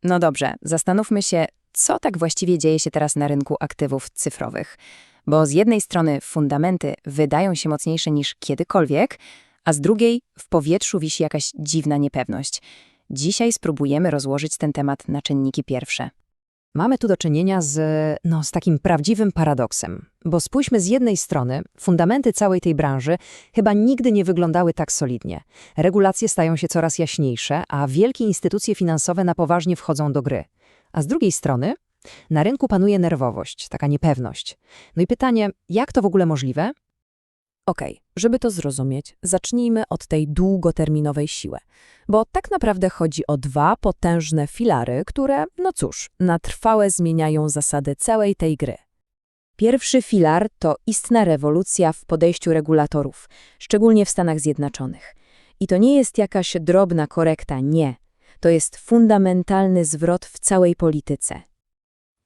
No dobrze, zastanówmy się, co tak właściwie dzieje się teraz na rynku aktywów cyfrowych. Bo z jednej strony fundamenty wydają się mocniejsze niż kiedykolwiek, a z drugiej w powietrzu wisi jakaś dziwna niepewność. Dzisiaj spróbujemy rozłożyć ten temat na czynniki pierwsze. Mamy tu do czynienia z takim prawdziwym paradoksem, bo spójrzmy z jednej strony, fundamenty całej tej branży chyba nigdy nie wyglądały tak solidnie. Regulacje stają się coraz jaśniejsze, a wielkie instytucje finansowe na poważnie wchodzą do gry. A z drugiej strony na rynku panuje nerwowość, taka niepewność. No i pytanie, jak to w ogóle możliwe? Okej, żeby to zrozumieć, zacznijmy od tej długoterminowej siły, bo tak naprawdę chodzi o dwa potężne filary, które, no cóż, na trwałe zmieniają zasady całej tej gry. Pierwszy filar to istna rewolucja w podejściu regulatorów, szczególnie w Stanach Zjednoczonych. I to nie jest jakaś drobna korekta, nie. To jest fundamentalny zwrot w całej polityce.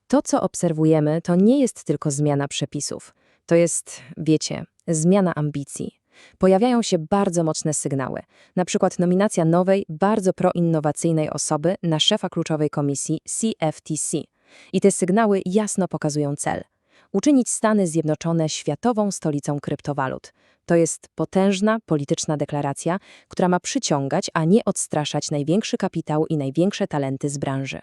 To, co obserwujemy, to nie jest tylko zmiana przepisów. To jest, wiecie, zmiana ambicji. Pojawiają się bardzo mocne sygnały, na przykład nominacja nowej, bardzo proinnowacyjnej osoby na szefa kluczowej komisji CFTC. I te sygnały jasno pokazują cel. Uczynić Stany Zjednoczone światową stolicą kryptowalut. To jest potężna polityczna deklaracja, która ma przyciągać, a nie odstraszać największy kapitał i największe talenty z branży.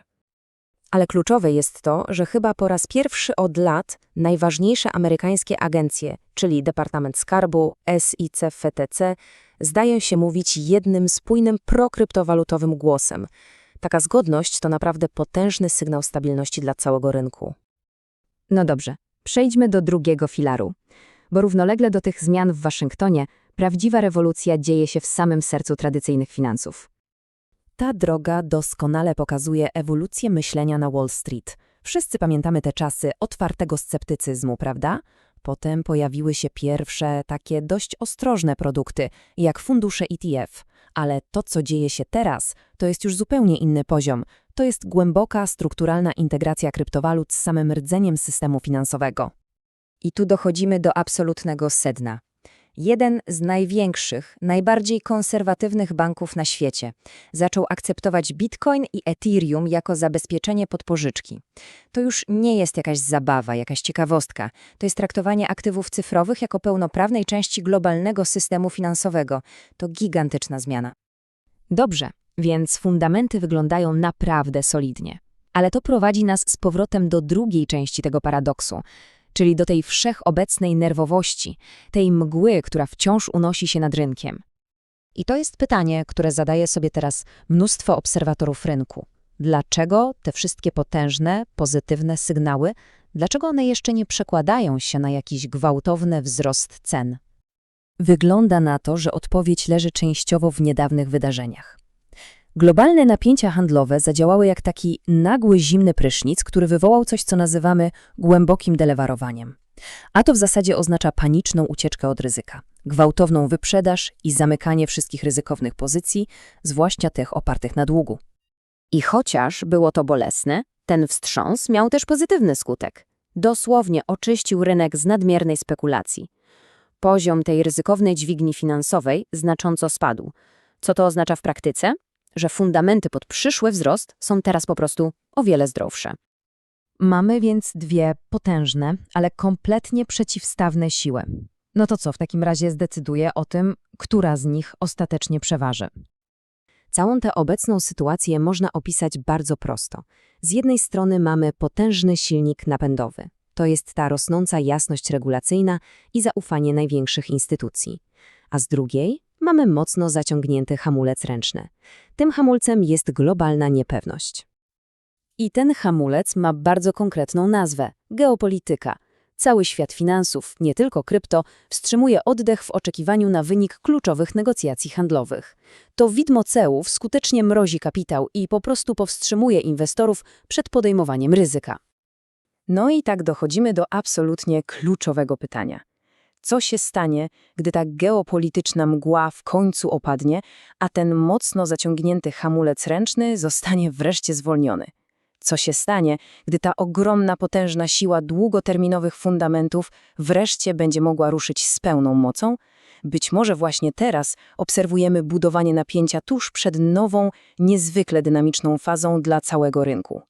Ale kluczowe jest to, że chyba po raz pierwszy od lat najważniejsze amerykańskie agencje, czyli Departament Skarbu, SICFTC, zdają się mówić jednym spójnym prokryptowalutowym głosem. Taka zgodność to naprawdę potężny sygnał stabilności dla całego rynku. No dobrze, przejdźmy do drugiego filaru, bo równolegle do tych zmian w Waszyngtonie prawdziwa rewolucja dzieje się w samym sercu tradycyjnych finansów. Ta droga doskonale pokazuje ewolucję myślenia na Wall Street. Wszyscy pamiętamy te czasy otwartego sceptycyzmu, prawda? Potem pojawiły się pierwsze, takie dość ostrożne produkty, jak fundusze ETF. Ale to, co dzieje się teraz, to jest już zupełnie inny poziom. To jest głęboka, strukturalna integracja kryptowalut z samym rdzeniem systemu finansowego. I tu dochodzimy do absolutnego sedna. Jeden z największych, najbardziej konserwatywnych banków na świecie zaczął akceptować Bitcoin i Ethereum jako zabezpieczenie pod pożyczki. To już nie jest jakaś zabawa, jakaś ciekawostka. To jest traktowanie aktywów cyfrowych jako pełnoprawnej części globalnego systemu finansowego. To gigantyczna zmiana. Dobrze, więc fundamenty wyglądają naprawdę solidnie. Ale to prowadzi nas z powrotem do drugiej części tego paradoksu, czyli do tej wszechobecnej nerwowości, tej mgły, która wciąż unosi się nad rynkiem. I to jest pytanie, które zadaje sobie teraz mnóstwo obserwatorów rynku. Dlaczego te wszystkie potężne, pozytywne sygnały, dlaczego one jeszcze nie przekładają się na jakiś gwałtowny wzrost cen? Wygląda na to, że odpowiedź leży częściowo w niedawnych wydarzeniach. Globalne napięcia handlowe zadziałały jak taki nagły, zimny prysznic, który wywołał coś, co nazywamy głębokim delewarowaniem. A to w zasadzie oznacza paniczną ucieczkę od ryzyka, gwałtowną wyprzedaż i zamykanie wszystkich ryzykownych pozycji, zwłaszcza tych opartych na długu. I chociaż było to bolesne, ten wstrząs miał też pozytywny skutek. Dosłownie oczyścił rynek z nadmiernej spekulacji. Poziom tej ryzykownej dźwigni finansowej znacząco spadł. Co to oznacza w praktyce? Że fundamenty pod przyszły wzrost są teraz po prostu o wiele zdrowsze. Mamy więc dwie potężne, ale kompletnie przeciwstawne siły. No to co w takim razie zdecyduje o tym, która z nich ostatecznie przeważy? Całą tę obecną sytuację można opisać bardzo prosto. Z jednej strony mamy potężny silnik napędowy. To jest ta rosnąca jasność regulacyjna i zaufanie największych instytucji. A z drugiej mamy mocno zaciągnięty hamulec ręczny. Tym hamulcem jest globalna niepewność. I ten hamulec ma bardzo konkretną nazwę – geopolityka. Cały świat finansów, nie tylko krypto, wstrzymuje oddech w oczekiwaniu na wynik kluczowych negocjacji handlowych. To widmo cełów skutecznie mrozi kapitał i po prostu powstrzymuje inwestorów przed podejmowaniem ryzyka. No i tak dochodzimy do absolutnie kluczowego pytania. Co się stanie, gdy ta geopolityczna mgła w końcu opadnie, a ten mocno zaciągnięty hamulec ręczny zostanie wreszcie zwolniony? Co się stanie, gdy ta ogromna, potężna siła długoterminowych fundamentów wreszcie będzie mogła ruszyć z pełną mocą? Być może właśnie teraz obserwujemy budowanie napięcia tuż przed nową, niezwykle dynamiczną fazą dla całego rynku.